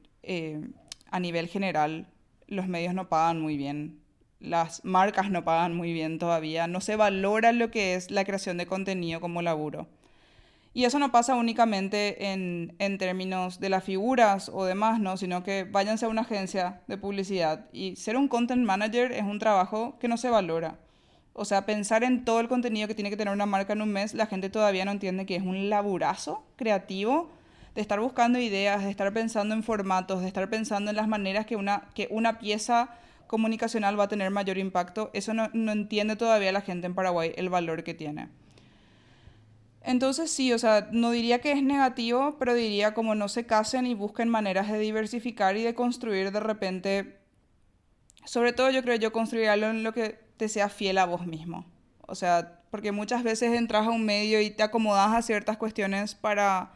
a nivel general. Los medios no pagan muy bien. Las marcas no pagan muy bien todavía. No se valora lo que es la creación de contenido como laburo. Y eso no pasa únicamente en términos de las figuras o demás, ¿no? Sino que váyanse a una agencia de publicidad y ser un content manager es un trabajo que no se valora. O sea, pensar en todo el contenido que tiene que tener una marca en un mes, la gente todavía no entiende que es un laburazo creativo de estar buscando ideas, de estar pensando en formatos, de estar pensando en las maneras que una pieza comunicacional va a tener mayor impacto. Eso no entiende todavía la gente en Paraguay el valor que tiene. Entonces sí, o sea, no diría que es negativo, pero diría como no se casen y busquen maneras de diversificar y de construir de repente, sobre todo yo creo construir algo en lo que te sea fiel a vos mismo. O sea, porque muchas veces entras a un medio y te acomodas a ciertas cuestiones para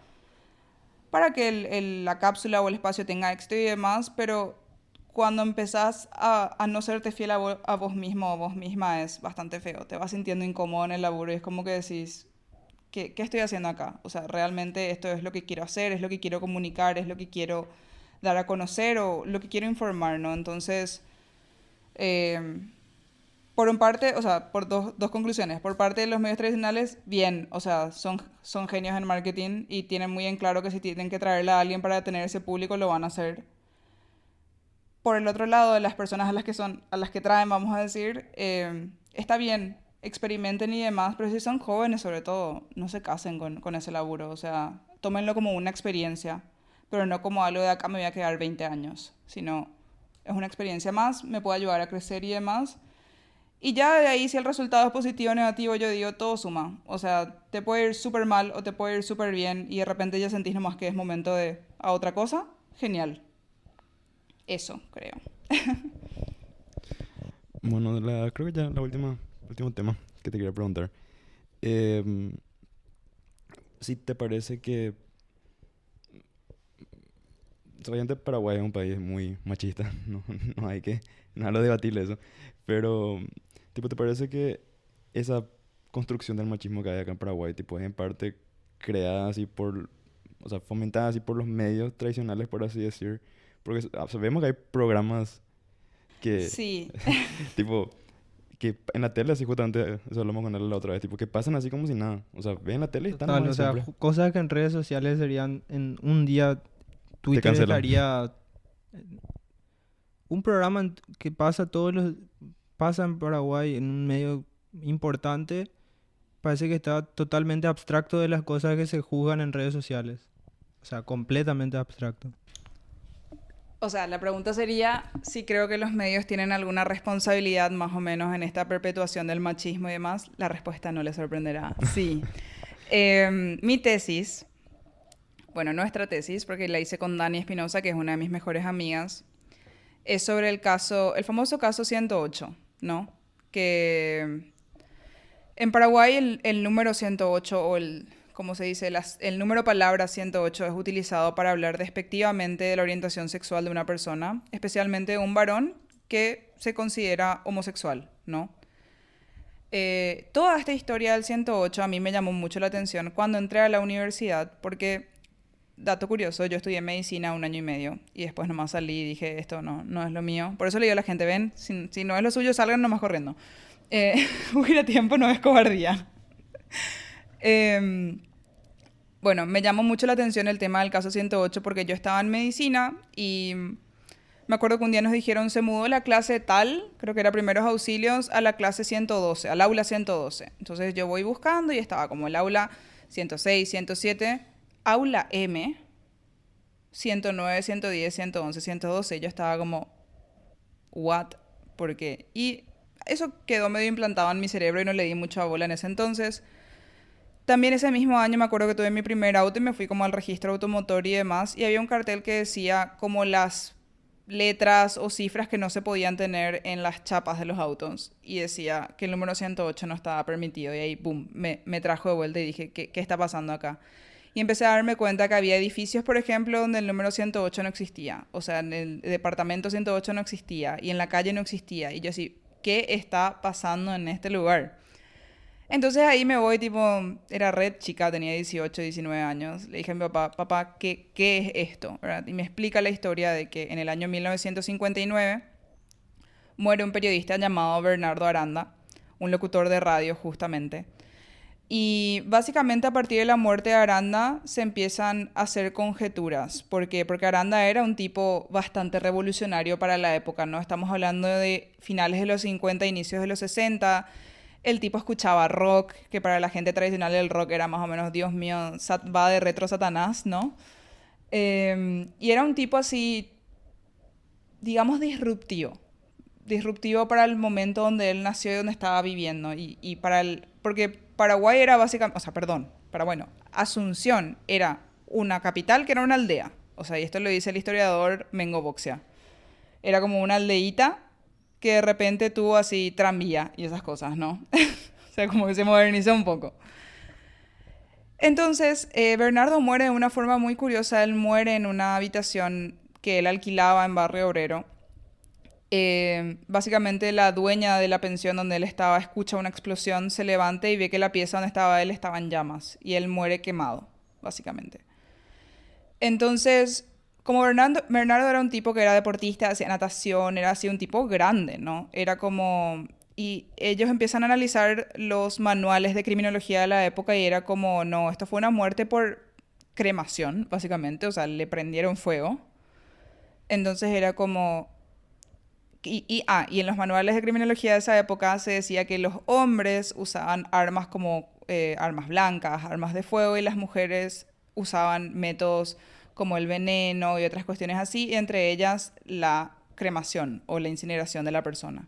que la cápsula o el espacio tenga éxito y demás, pero cuando empezás a no serte fiel a vos mismo o vos misma es bastante feo. Te vas sintiendo incómodo en el laburo y es como que decís, ¿qué estoy haciendo acá? O sea, realmente esto es lo que quiero hacer, es lo que quiero comunicar, es lo que quiero dar a conocer o lo que quiero informar, ¿no? Entonces, eh, por un parte, o sea, por dos conclusiones. Por parte de los medios tradicionales, bien, o sea, son genios en marketing y tienen muy en claro que si tienen que traerle a alguien para tener ese público, lo van a hacer. Por el otro lado, de las personas a las que traen, vamos a decir, está bien, experimenten y demás, pero si son jóvenes sobre todo, no se casen con ese laburo, o sea, tómenlo como una experiencia, pero no como algo de acá me voy a quedar 20 años, sino es una experiencia más, me puede ayudar a crecer y demás. Y ya de ahí, si el resultado es positivo o negativo, yo digo, todo suma. O sea, te puede ir súper mal o te puede ir súper bien y de repente ya sentís nomás que es momento de a otra cosa. Genial. Eso, creo. Bueno, creo que ya último tema que te quería preguntar. Em, si te parece que obviamente Paraguay es un país muy machista, no hay que, no hay lo debatible eso, pero tipo, ¿te parece que esa construcción del machismo que hay acá en Paraguay, tipo, es en parte creada así o sea, fomentada así por los medios tradicionales, por así decir? Porque sabemos que hay programas que, Sí, tipo, que en la tele, así justamente, eso hablamos con él la otra vez, tipo, que pasan así como si nada. O sea, ven la tele y están Total, nomás o sea, siempre. cosas que en redes sociales serían en un día, Te Twitter cancelan. estaría un programa que pasa en Paraguay en un medio importante, parece que está totalmente abstracto de las cosas que se juzgan en redes sociales. O sea, completamente abstracto. o sea, la pregunta sería si creo que los medios tienen alguna responsabilidad más o menos en esta perpetuación del machismo y demás. La respuesta no les sorprenderá. Sí. Mi tesis, bueno, nuestra tesis, porque la hice con Dani Espinosa, que es una de mis mejores amigas, es sobre el famoso caso 108, ¿no? Que en Paraguay el número 108 o como se dice, el número palabra 108 es utilizado para hablar despectivamente de la orientación sexual de una persona, especialmente de un varón que se considera homosexual, ¿no? Toda esta historia del 108 a mí me llamó mucho la atención cuando entré a la universidad porque dato curioso, yo estudié medicina 1 año y medio y después nomás salí y dije, esto no es lo mío. Por eso le digo a la gente, ven, si no es lo suyo, salgan nomás corriendo. Huir a tiempo no es cobardía. Em, bueno, me llamó mucho la atención el tema del caso 108 porque yo estaba en medicina y me acuerdo que un día nos dijeron, se mudó la clase tal, creo que era primeros auxilios, a la clase 112, al aula 112. Entonces yo voy buscando y estaba como el aula 106, 107, aula M, 109, 110, 111, 112. Yo estaba como, what? ¿Por qué? Y eso quedó medio implantado en mi cerebro y no le di mucha bola en ese entonces. También ese mismo año me acuerdo que tuve mi primer auto y me fui como al registro automotor y demás, y había un cartel que decía como las letras o cifras que no se podían tener en las chapas de los autos, y decía que el número 108 no estaba permitido, y ahí, boom, me trajo de vuelta y dije, ¿qué está pasando acá? Y empecé a darme cuenta que había edificios, por ejemplo, donde el número 108 no existía, o sea, en el departamento 108 no existía, y en la calle no existía, y yo así, ¿qué está pasando en este lugar? Entonces ahí me voy, tipo, era red chica, tenía 18, 19 años. Le dije a mi papá, ¿qué es esto? ¿Verdad? Y me explica la historia de que en el año 1959 muere un periodista llamado Bernardo Aranda, un locutor de radio justamente. Y básicamente a partir de la muerte de Aranda se empiezan a hacer conjeturas. ¿Por qué? Porque Aranda era un tipo bastante revolucionario para la época, ¿no? Estamos hablando de finales de los 50, inicios de los 60. El tipo escuchaba rock, que para la gente tradicional el rock era más o menos, Dios mío, va de retro Satanás, ¿no? Y era un tipo así, digamos, disruptivo. Disruptivo para el momento donde él nació y donde estaba viviendo. Y porque Paraguay era básicamente, o sea, perdón, Paraguay no, Asunción era una capital que era una aldea. O sea, y esto lo dice el historiador Mengo Boxia. Era como una aldeíta que de repente tuvo así tranvía y esas cosas, ¿no? O sea, como que se modernizó un poco. Entonces, Bernardo muere de una forma muy curiosa. Él muere en una habitación que él alquilaba en Barrio Obrero. Básicamente la dueña de la pensión donde él estaba escucha una explosión, se levanta y ve que la pieza donde estaba él estaba en llamas y él muere quemado, básicamente. Entonces, como Bernardo era un tipo que era deportista, hacía natación, era así un tipo grande, ¿no? Era como... Y ellos empiezan a analizar los manuales de criminología de la época y era como, no, esto fue una muerte por cremación, básicamente, o sea, le prendieron fuego. Entonces era como... Y en los manuales de criminología de esa época se decía que los hombres usaban armas como armas blancas, armas de fuego, y las mujeres usaban métodos como el veneno y otras cuestiones así, entre ellas la cremación o la incineración de la persona.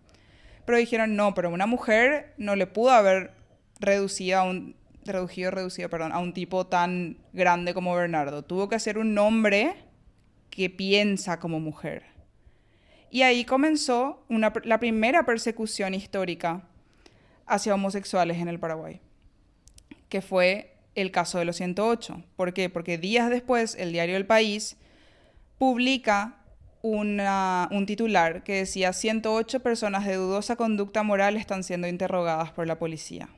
Pero dijeron, no, pero una mujer no le pudo haber reducido a un tipo tan grande como Bernardo. Tuvo que ser un hombre que piensa como mujer. Y ahí comenzó la primera persecución histórica hacia homosexuales en el Paraguay, que fue el caso de los 108. ¿Por qué? Porque días después el diario El País publica un titular que decía 108 personas de dudosa conducta moral están siendo interrogadas por la policía.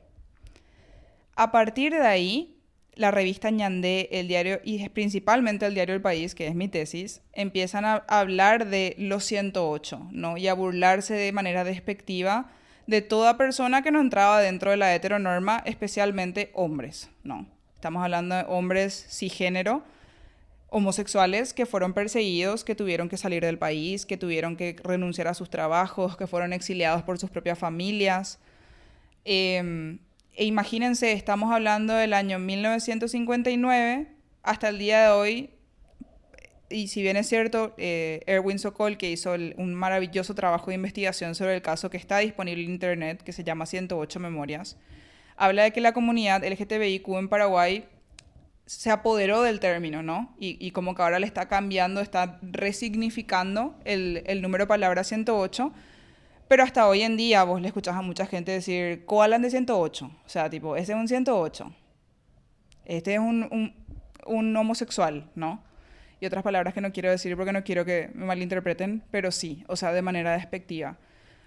A partir de ahí, la revista Ñandé, el diario, y principalmente el diario El País, que es mi tesis, empiezan a hablar de los 108, ¿no? Y a burlarse de manera despectiva de toda persona que no entraba dentro de la heteronorma, especialmente hombres, ¿no? Estamos hablando de hombres cisgénero, homosexuales que fueron perseguidos, que tuvieron que salir del país, que tuvieron que renunciar a sus trabajos, que fueron exiliados por sus propias familias. E imagínense, estamos hablando del año 1959 hasta el día de hoy, y si bien es cierto, Erwin Sokol, que hizo un maravilloso trabajo de investigación sobre el caso que está disponible en internet, que se llama 108 Memorias, habla de que la comunidad LGTBIQ en Paraguay se apoderó del término, ¿no? Y como que ahora le está cambiando, está resignificando el número de palabra 108, pero hasta hoy en día vos le escuchás a mucha gente decir, ¿Coalan de 108? O sea, tipo, este es un 108. Este es un homosexual, ¿no? Y otras palabras que no quiero decir porque no quiero que me malinterpreten, pero sí, o sea, de manera despectiva.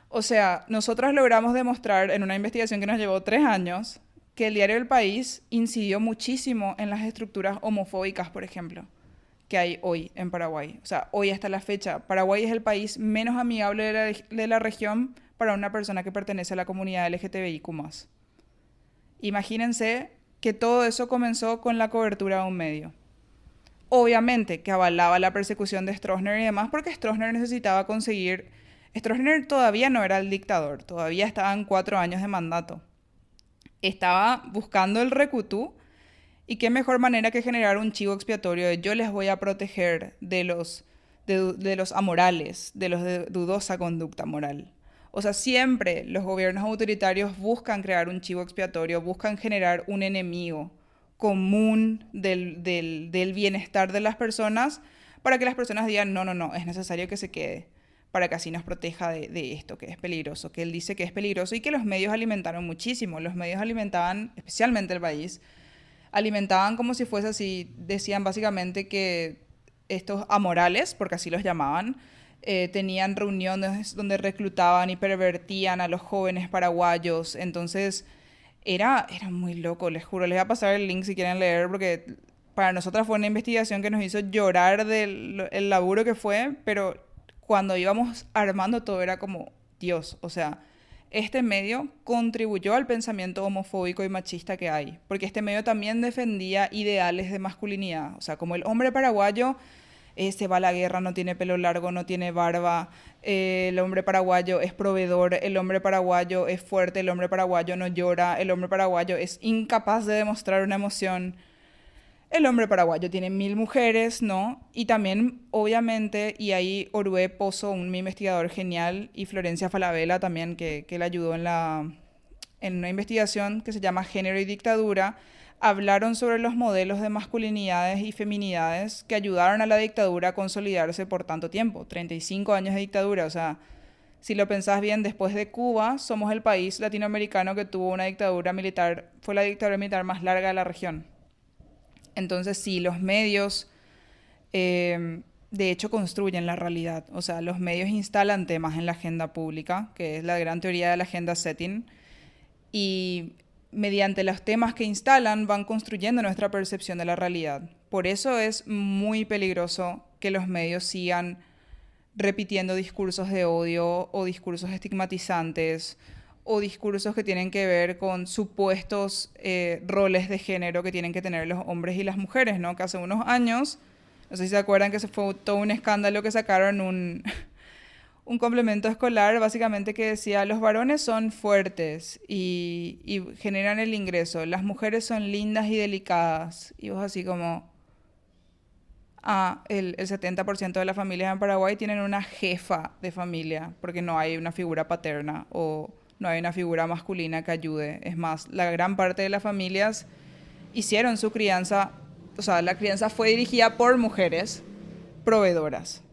O sea, nosotros logramos demostrar en una investigación que nos llevó 3 años que el diario El País incidió muchísimo en las estructuras homofóbicas, por ejemplo. que hay hoy en Paraguay. O sea, hoy hasta la fecha, Paraguay es el país menos amigable de la región para una persona que pertenece a la comunidad LGTBIQ+. Imagínense que todo eso comenzó con la cobertura de un medio. Obviamente que avalaba la persecución de Stroessner y demás, porque Stroessner necesitaba conseguir... Stroessner todavía no era el dictador, todavía estaban 4 años de mandato. Estaba buscando el recutú, y qué mejor manera que generar un chivo expiatorio de yo les voy a proteger de los amorales, de los de dudosa conducta moral. O sea, siempre los gobiernos autoritarios buscan crear un chivo expiatorio, buscan generar un enemigo común del bienestar de las personas para que las personas digan, no, no, no, es necesario que se quede, para que así nos proteja de esto que es peligroso, que él dice que es peligroso y que los medios alimentaron muchísimo. Los medios alimentaban, especialmente el país, alimentaban como si fuese así, decían básicamente que estos amorales, porque así los llamaban, tenían reuniones donde reclutaban y pervertían a los jóvenes paraguayos. Entonces era muy loco, les juro. Les voy a pasar el link si quieren leer, porque para nosotras fue una investigación que nos hizo llorar del el laburo que fue, pero cuando íbamos armando todo era como, Dios, o sea, este medio contribuyó al pensamiento homofóbico y machista que hay, porque este medio también defendía ideales de masculinidad, o sea, como el hombre paraguayo se va a la guerra, no tiene pelo largo, no tiene barba, el hombre paraguayo es proveedor, el hombre paraguayo es fuerte, el hombre paraguayo no llora, el hombre paraguayo es incapaz de demostrar una emoción. El hombre paraguayo tiene 1000 mujeres, ¿no? Y también, obviamente, y ahí Orué Pozo, un investigador genial, y Florencia Falabella también, que le ayudó en una investigación que se llama Género y Dictadura, hablaron sobre los modelos de masculinidades y feminidades que ayudaron a la dictadura a consolidarse por tanto tiempo, 35 años de dictadura. O sea, si lo pensás bien, después de Cuba, somos el país latinoamericano que tuvo una dictadura militar, fue la dictadura militar más larga de la región. Entonces, sí, los medios, de hecho, construyen la realidad. O sea, los medios instalan temas en la agenda pública, que es la gran teoría de la agenda setting, y mediante los temas que instalan van construyendo nuestra percepción de la realidad. Por eso es muy peligroso que los medios sigan repitiendo discursos de odio o discursos estigmatizantes o discursos que tienen que ver con supuestos roles de género que tienen que tener los hombres y las mujeres, ¿no? Que hace unos años, no sé si se acuerdan que se fue todo un escándalo que sacaron un complemento escolar básicamente que decía los varones son fuertes y generan el ingreso, las mujeres son lindas y delicadas. Y vos así como, el 70% de las familias en Paraguay tienen una jefa de familia porque no hay una figura paterna o no hay una figura masculina que ayude. Es más, la gran parte de las familias hicieron su crianza, o sea, la crianza fue dirigida por mujeres proveedoras.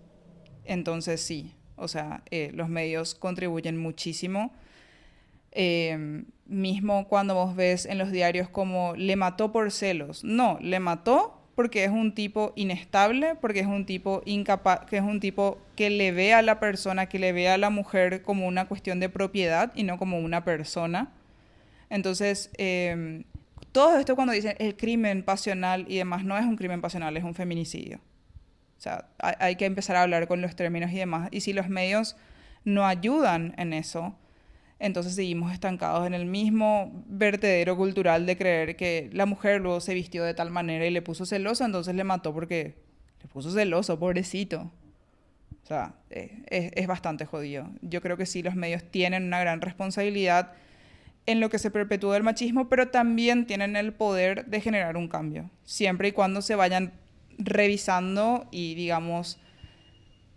Entonces sí, o sea, los medios contribuyen muchísimo. Mismo cuando vos ves en los diarios como le mató por celos. No, le mató porque es un tipo inestable, porque es un tipo incapaz, que es un tipo que le ve a la persona, que le ve a la mujer como una cuestión de propiedad y no como una persona. Entonces, todo esto cuando dicen el crimen pasional y demás, no es un crimen pasional, es un feminicidio. O sea, hay que empezar a hablar con los términos y demás. Y si los medios no ayudan en eso, entonces seguimos estancados en el mismo vertedero cultural de creer que la mujer luego se vistió de tal manera y le puso celoso, entonces le mató porque le puso celoso, pobrecito. O sea, es bastante jodido. Yo creo que sí, los medios tienen una gran responsabilidad en lo que se perpetúa el machismo, pero también tienen el poder de generar un cambio, siempre y cuando se vayan revisando y, digamos,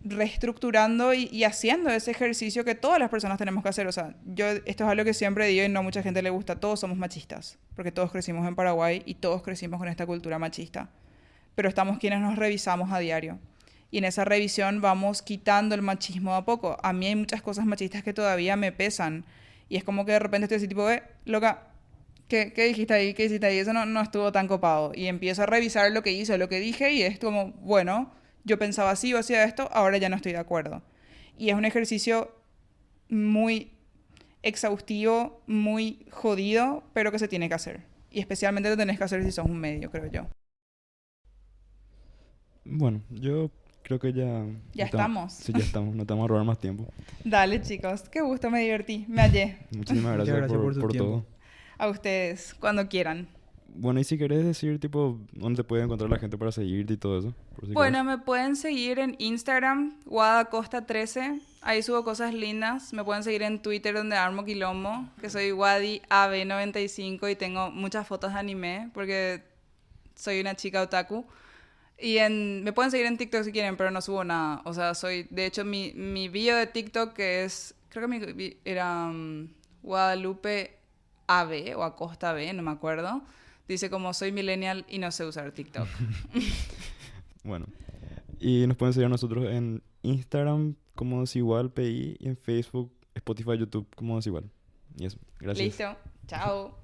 reestructurando y haciendo ese ejercicio que todas las personas tenemos que hacer. O sea, esto es algo que siempre digo y no a mucha gente le gusta. Todos somos machistas, porque todos crecimos en Paraguay y todos crecimos con esta cultura machista. Pero estamos quienes nos revisamos a diario. Y en esa revisión vamos quitando el machismo de a poco. A mí hay muchas cosas machistas que todavía me pesan. Y es como que de repente estoy así tipo, loca, ¿qué dijiste ahí? ¿Qué hiciste ahí? Eso no estuvo tan copado. Y empiezo a revisar lo que hice, lo que dije y es como, bueno, yo pensaba así o hacía esto, ahora ya no estoy de acuerdo. Y es un ejercicio muy exhaustivo, muy jodido, pero que se tiene que hacer. Y especialmente lo tenés que hacer si sos un medio, creo yo. Bueno, yo creo que ya... Ya no te va- estamos. Sí, ya estamos. No te vamos a robar más tiempo. Dale, chicos. Qué gusto, me divertí. Me hallé. Muchísimas Muchas gracias, gracias por tu por tiempo. todo. A ustedes, cuando quieran. Bueno, y si querés decir, tipo, dónde te puede encontrar la gente para seguirte y todo eso. Por si Bueno, querés. me pueden seguir en Instagram, Wadacosta13. Ahí subo cosas lindas. Me pueden seguir en Twitter, donde armo quilombo, que soy WadiAB95 y tengo muchas fotos de anime, porque soy una chica otaku. Me pueden seguir en TikTok si quieren, pero no subo nada. O sea, de hecho, mi bio de TikTok, que es, creo que era Guadalupe AB o Acosta B, no me acuerdo. Dice como soy millennial y no sé usar TikTok. Bueno. Y nos pueden seguir a nosotros en Instagram como Desigual PI y en Facebook, Spotify, YouTube como Desigual. Y eso. Gracias. Listo. Chao.